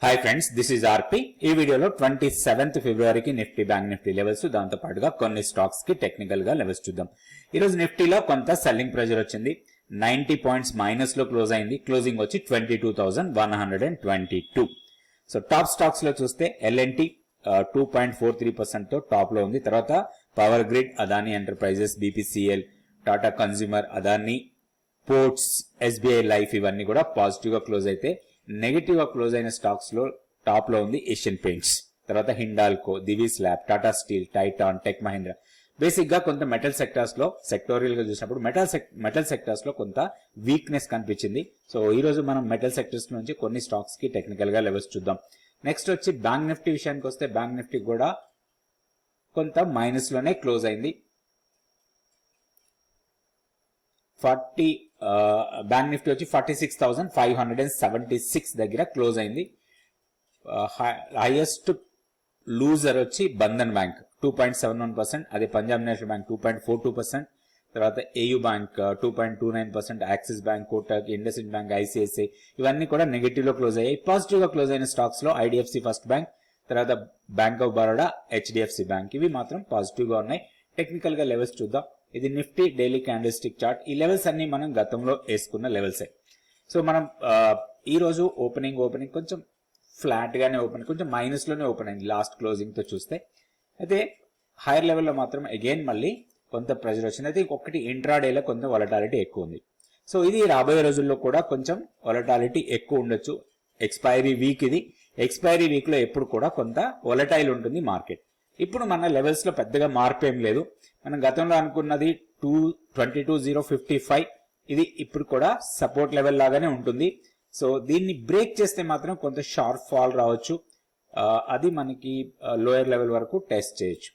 Hi friends, this is RP. ఈ వీడియోలో 27th ఫిబ్రవరికి నిఫ్టీ బ్యాంక్ నిఫ్టీ లెవెల్స్, దాంతో పాటుగా కొన్ని స్టాక్స్ కి టెక్నికల్ గా లెవెల్స్ చూద్దాం. ఈ రోజు నిఫ్టీలో కొంత సెల్లింగ్ ప్రెజర్ వచ్చింది. 90 పాయింట్స్ మైనస్ లో క్లోజ్ అయింది. క్లోజింగ్ వచ్చి 22,122. సో టాప్ స్టాక్స్ లో చూస్తే L&T 2.43% తో టాప్ లో ఉంది. తర్వాత power grid, Adani enterprises, BPCL, Tata consumer, Adani ports, SBI life ఇవన్నీ కూడా పాజిటివ్ గా క్లోజ్ అయితే, నెగటివ్ గా క్లోజ్ అయిన స్టాక్స్ లో టాప్ లో ఉంది ఏషియన్ పెయింట్స్, తర్వాత Hindalco, Divi's Lab, Tata Steel, Titan, Tech Mahindra. Basic గా కొంత మెటల్ సెక్టార్స్ లో సెక్టోరియల్ గా చూసినప్పుడు మెటల్ సెక్టార్స్ లో కొంత వీక్నెస్ కనిపించింది. సో ఈ రోజు మనం మెటల్ సెక్టర్స్ నుంచి కొన్ని స్టాక్స్ కి టెక్నికల్ గా లెవెల్స్ చూద్దాం. నెక్స్ట్ వచ్చి బ్యాంక్ నిఫ్టీ విషయానికి వస్తే, బ్యాంక్ నిఫ్టీ కూడా కొంత మైనస్ లోనే క్లోజ్ అయింది. బ్యాంక్ నిఫ్టీ వచ్చి 46,576 దగ్గర క్లోజ్ అయింది. హైయెస్ట్ లూజర్ వచ్చి బంధన్ బ్యాంక్ 2.71%, అదే పంజాబ్ నేషనల్ బ్యాంక్ 2.42%, తర్వాత AU bank 2.29%, axis bank, Kotak, IndusInd bank, ICICI ఇవన్నీ కూడా నెగటివ్ లో క్లోజ్ అయ్యాయి. పాజిటివ్ గా క్లోజ్ అయిన స్టాక్స్ లో IDFC ఫస్ట్ బ్యాంక్, తర్వాత bank of Baroda, HDFC bank, ఇవి మాత్రం పాజిటివ్ గా ఉన్నాయి. టెక్నికల్ గా లెవెల్స్ చూద్దాం. ఇది Nifty daily candle stick chart. ఈ లెవెల్స్ అన్ని మనం గతంలో వేసుకున్న లెవెల్సే. సో మనం ఈ రోజు ఓపెనింగ్ కొంచెం ఫ్లాట్ గానే కొంచెం మైనస్ లోనే ఓపెన్ అయింది లాస్ట్ క్లోజింగ్ తో చూస్తే. అయితే హైయర్ లెవెల్లో మాత్రం అగైన్ మళ్ళీ కొంత ప్రెజర్ వచ్చింది. అయితే ఒకటి ఇంట్రాడేలో కొంత వొలటాలిటీ ఎక్కువ ఉంది. సో ఇది రాబోయే రోజుల్లో కూడా కొంచెం వొలటాలిటీ ఎక్కువ ఉండొచ్చు. ఎక్స్పైరీ వీక్ ఇది. ఎక్స్పైరీ వీక్ లో ఎప్పుడు కూడా కొంత వొలటైల్ ఉంటుంది మార్కెట్. ఇప్పుడు మన లెవెల్స్ లో పెద్దగా మార్పు ఏం లేదు. మనం గతంలో అనుకున్నది 22,055, ఇది ఇప్పుడు కూడా సపోర్ట్ లెవెల్ లాగానే ఉంటుంది. సో దీన్ని బ్రేక్ చేస్తే మాత్రం కొంత షార్ప్ ఫాల్ రావచ్చు. అది మనకి లోయర్ లెవెల్ వరకు టెస్ట్ చేయొచ్చు.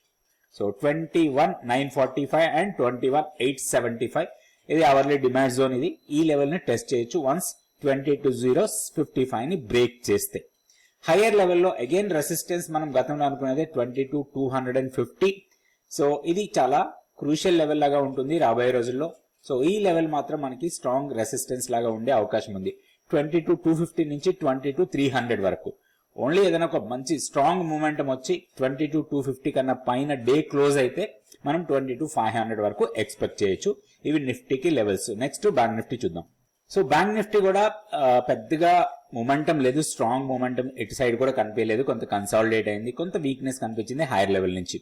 సో 21,945 అండ్ 21,875 ఇది అవర్లీ డిమాండ్ జోన్. ఇది ఈ లెవెల్ ని టెస్ట్ చేయొచ్చు వన్స్ 22,055 ని బ్రేక్ చేస్తే. హైయర్ లెవెల్లో అగైన్ రెసిస్టెన్స్ మనం గతంలో అనుకునేది 22,250. సో ఇది చాలా క్రూషియల్ లెవెల్ లాగా ఉంటుంది రాబోయే రోజుల్లో. సో ఈ లెవెల్ మాత్రం మనకి స్ట్రాంగ్ రెసిస్టెన్స్ లాగా ఉండే అవకాశం ఉంది. 22,250 నుంచి 22,300 వరకు. ఓన్లీ ఏదైనా ఒక మంచి స్ట్రాంగ్ మూమెంటం వచ్చి 22,250 కన్నా పైన డే క్లోజ్ అయితే మనం 22,500 వరకు ఎక్స్పెక్ట్ చేయొచ్చు. ఇవి నిఫ్టీకి లెవెల్స్. నెక్స్ట్ బ్యాంక్ నిఫ్టీ చూద్దాం. సో బ్యాంక్ నిఫ్టీ కూడా పెద్దగా మొమెంటం లేదు, స్ట్రాంగ్ మొమెంటం ఎటు సైడ్ కూడా కనిపించలేదు. కొంత కన్సాలిడేట్ అయింది, కొంత వీక్నెస్ కనిపించింది హైయర్ లెవెల్ నుంచి.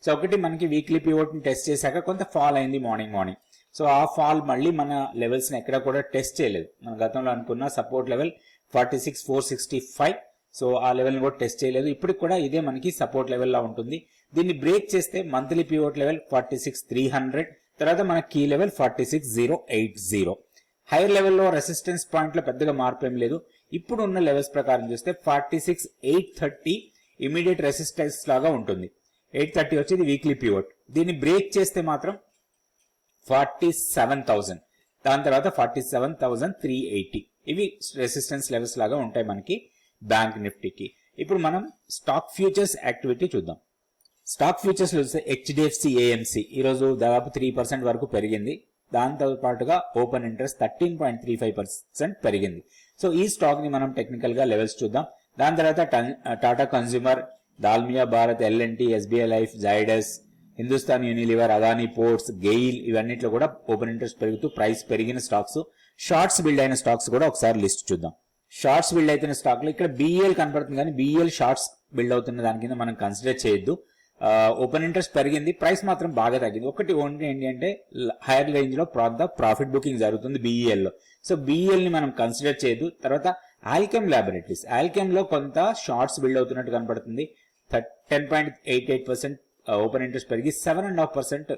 సో ఒకటి మనకి వీక్లీ పివోట్ ని టెస్ట్ చేశాక కొంత ఫాల్ అయింది మార్నింగ్. సో ఆ ఫాల్ మళ్ళీ మన లెవెల్స్ ని ఎక్కడ కూడా టెస్ట్ చేయలేదు. మన గతంలో అనుకున్న సపోర్ట్ లెవెల్ 46,465. సో ఆ లెవెల్ ని కూడా టెస్ట్ చేయలేదు. ఇప్పుడు కూడా ఇదే మనకి సపోర్ట్ లెవెల్ లా ఉంటుంది. దీన్ని బ్రేక్ చేస్తే మంత్లీ పివోట్ లెవెల్ 46,300, తర్వాత మన కీ లెవెల్ 46,080. హైయర్ లెవెల్లో రెసిస్టెన్స్ పాయింట్ లో పెద్దగా మార్పు ఏం లేదు. ఇప్పుడు ఉన్న లెవెల్స్ ప్రకారం చూస్తే 46,830 ఇమీడియట్ రెసిస్టెన్స్ లాగా ఉంటుంది. 830 వచ్చేది వీక్లీ పివోట్. దీన్ని బ్రేక్ చేస్తే మాత్రం 47,000, దాని తర్వాత 47,380 ఇవి రెసిస్టెన్స్ లెవెల్స్ లాగా ఉంటాయి మనకి బ్యాంక్ నిఫ్టీకి. ఇప్పుడు మనం స్టాక్ ఫ్యూచర్స్ యాక్టివిటీ చూద్దాం. స్టాక్ ఫ్యూచర్స్ లో చూస్తే HDFC AMC ఈ రోజు దాదాపు 3% వరకు పెరిగింది. దాంతో పాటుగా ఓపెన్ ఇంట్రెస్ట్ 13.35% పెరిగింది. సో ఈ స్టాక్ ని మనం టెక్నికల్ గా లెవెల్స్ చూద్దాం. దాని తర్వాత Tata consumer, Dalmia Bharat, L&T, SBI లైఫ్, జైడస్, హిందుస్థాన్ యూనిలివర్, అదానీ పోర్ట్స్, గెయిల్ ఇవన్నిట్లో కూడా ఓపెన్ ఇంట్రెస్ట్ పెరుగుతూ ప్రైస్ పెరిగిన స్టాక్స్. షార్ట్స్ బిల్డ్ అయిన స్టాక్స్ కూడా ఒకసారి లిస్ట్ చూద్దాం. షార్ట్స్ బిల్డ్ అవుతున్న స్టాక్ లో ఇక్కడ BEL కనపడుతుంది, కానీ BEL షార్ట్స్ బిల్డ్ అవుతున్న దాని కింద మనం కన్సిడర్ చేయొద్దు. ఓపెన్ ఇంట్రెస్ట్ పెరిగింది, ప్రైస్ మాత్రం బాగా తగ్గింది. ఒకటి ఓన్లీ ఏంటి అంటే హైయర్ రేంజ్ లో ప్రాఫిట్ బుకింగ్ జరుగుతుంది BEL లో. సో BEL ని మనం కన్సిడర్ చేయొద్దు. తర్వాత ఆల్కెమ్ ల్యాబొరేటరీస్, ఆల్కెమ్ లో కొంత షార్ట్స్ బిల్డ్ అవుతున్నట్టు కనపడుతుంది. 10.88% ఓపెన్ ఇంట్రెస్ట్ పెరిగి 7.5%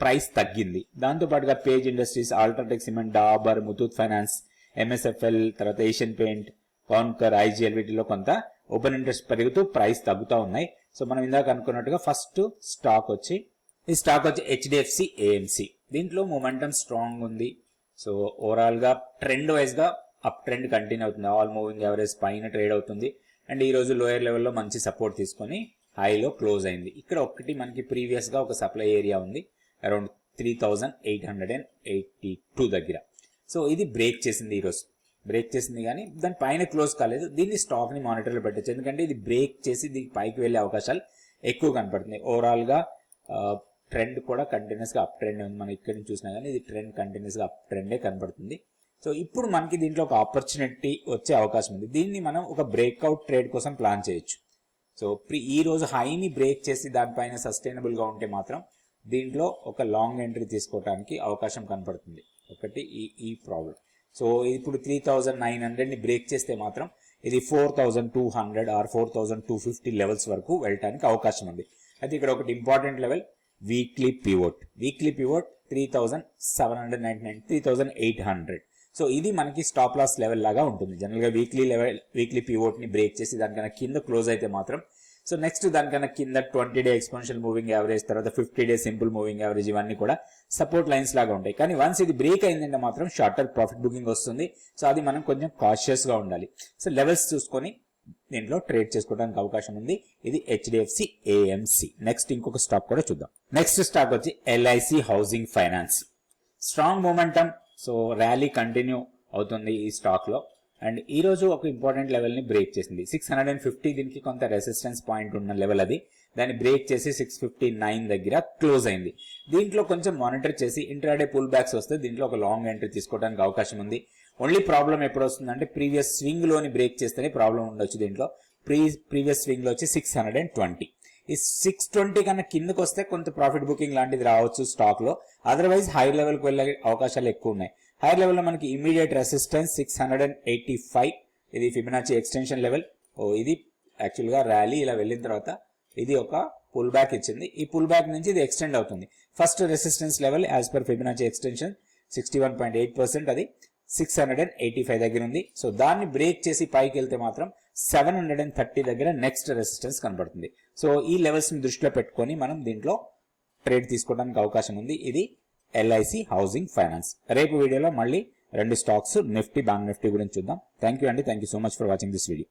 ప్రైస్ తగ్గింది. దాంతో పాటుగా page industries, UltraTech cement, Dabur, Muthoot finance, MSFL, తర్వాత ఏషియన్ పెయింట్, కాన్కర్, IGL వీటిలో కొంత ఓపెన్ ఇంట్రెస్ట్ పెరుగుతూ ప్రైస్ తగ్గుతూ ఉన్నాయి. సో మనం ఇందాక అనుకున్నట్టుగా ఫస్ట్ స్టాక్ వచ్చి HDFC AMC. దీంట్లో మొమెంటం స్ట్రాంగ్ ఉంది. సో ఓవరాల్ గా ట్రెండ్ వైజ్ గా అప్ ట్రెండ్ కంటిన్యూ అవుతుంది. ఆల్ మూవింగ్ యావరేజ్ పైన ట్రేడ్ అవుతుంది. అండ్ ఈ రోజు లోయర్ లెవెల్లో మంచి సపోర్ట్ తీసుకొని హైలో క్లోజ్ అయింది. ఇక్కడ ఒకటి మనకి ప్రీవియస్ గా ఒక సప్లై ఏరియా ఉంది అరౌండ్ 3,882 దగ్గర. సో ఇది బ్రేక్ చేసింది ఈ రోజు. బ్రేక్ చేసింది కానీ దాని పైన క్లోజ్ కాలేదు. దీన్ని స్టాక్ ని మానిటర్లో పెట్టచ్చు, ఎందుకంటే ఇది బ్రేక్ చేసి దీనికి పైకి వెళ్ళే అవకాశాలు ఎక్కువ కనపడుతుంది. ఓవరాల్ గా ట్రెండ్ కూడా కంటిన్యూస్ గా అప్ ట్రెండ్ ఉంది. మనం ఇక్కడ నుంచి చూసినా కానీ ఇది ట్రెండ్ కంటిన్యూస్ గా అప్ ట్రెండే కనపడుతుంది. సో ఇప్పుడు మనకి దీంట్లో ఒక ఆపర్చునిటీ వచ్చే అవకాశం ఉంది. దీన్ని మనం ఒక బ్రేక్అవుట్ ట్రేడ్ కోసం ప్లాన్ చేయొచ్చు. సో ఈ రోజు హైని బ్రేక్ చేసి దానిపైన సస్టైనబుల్ గా ఉంటే మాత్రం దీంట్లో ఒక లాంగ్ ఎంట్రీ తీసుకోవడానికి అవకాశం కనపడుతుంది. ఒకటి ఈ ప్రాబ్లం. సో ఇప్పుడు 3900 ని బ్రేక్ చేస్తే మాత్రం ఇది 4200 ఆర్ 4250 లెవెల్స్ వరకు వెళ్ళడానికి అవకాశం ఉంది. అయితే ఇక్కడ ఒకటి important level weekly pivot 3799 3800. So ఇది మనకి స్టాప్ లాస్ లెవెల్ లాగా ఉంటుంది. జనరల్ గా వీక్లీ పివోట్ ని బ్రేక్ చేసి దానికన్నా కింద క్లోజ్ అయితే మాత్రం సో నెక్స్ట్ దానికన్నా కింద 20-day ఎక్స్పోనెన్షియల్ మూవింగ్ యావరేజ్, తర్వాత 50-day సింపుల్ మూవింగ్ యావరేజ్, ఇవన్నీ కూడా సపోర్ట్ లైన్స్ లాగా ఉంటాయి. కానీ వన్స్ ఇది బ్రేక్ అయిందంటే మాత్రం షార్టర్ ప్రాఫిట్ బుకింగ్ వస్తుంది. సో అది మనం కొంచెం కాషియస్ గా ఉండాలి. సో లెవెల్స్ చూసుకొని దీంట్లో ట్రేడ్ చేసుకోవడానికి అవకాశం ఉంది. ఇది HDFC AMC. నెక్స్ట్ ఇంకొక స్టాక్ కూడా చూద్దాం. నెక్స్ట్ స్టాక్ వచ్చి LIC housing finance. Strong momentum, so rally continue అవుతుంది ఈ స్టాక్ లో. అండ్ ఈ రోజు ఒక ఇంపార్టెంట్ లెవెల్ ని బ్రేక్ చేసింది 650. దీనికి కొంత రెసిస్టెన్స్ పాయింట్ ఉన్న లెవెల్ అది. దాన్ని బ్రేక్ చేసి 659 దగ్గర క్లోజ్ అయింది. దీంట్లో కొంచెం మానిటర్ చేసి ఇంట్రాడే పుల్ బ్యాక్స్ వస్తే దీంట్లో ఒక లాంగ్ ఎంట్రీ తీసుకోవడానికి అవకాశం ఉంది. ఓన్లీ ప్రాబ్లం ఎప్పుడు వస్తుందంటే ప్రీవియస్ స్వింగ్ లోని బ్రేక్ చేస్తేనే ప్రాబ్లం ఉండొచ్చు. దీంట్లో ప్రీవియస్ స్వింగ్ లో వచ్చి 620. ఈ 620 కన్నా కిందకు వస్తే కొంత ప్రాఫిట్ బుకింగ్ లాంటిది రావచ్చు స్టాక్ లో. అదర్వైజ్ హై లెవెల్ కు వెళ్ళే అవకాశాలు ఎక్కువ ఉన్నాయి. హైయర్ లెవెల్ లో మనకి ఇమీడియట్ రెసిస్టెన్స్ 685. ఇది ఫిబొనాచి ఎక్స్టెన్షన్ లెవెల్. ఇది యాక్చువల్ గా ర్యాలీ ఇలా వెళ్ళిన తర్వాత ఇది ఒక పుల్ బ్యాక్ ఇచ్చింది. ఈ పుల్ బ్యాక్ నుంచి ఇది ఎక్స్టెండ్ అవుతుంది. First resistance level as per Fibonacci extension 61.8%, అది 685 దగ్గర ఉంది. సో దాన్ని బ్రేక్ చేసి పైకి వెళ్తే మాత్రం 730 దగ్గర నెక్స్ట్ రెసిస్టెన్స్ కనబడుతుంది. సో ఈ లెవెల్స్ ని దృష్టిలో పెట్టుకొని మనం దీంట్లో ట్రేడ్ తీసుకోవడానికి అవకాశం ఉంది. ఇది LIC హౌసింగ్ ఫైనాన్స్. రేపు వీడియోలో మళ్ళీ 2 స్టాక్స్ నిఫ్టీ, బ్యాంక్ నిఫ్టీ గురించి చూద్దాం. థ్యాంక్ యూ అండి. Thank you so much for watching this video.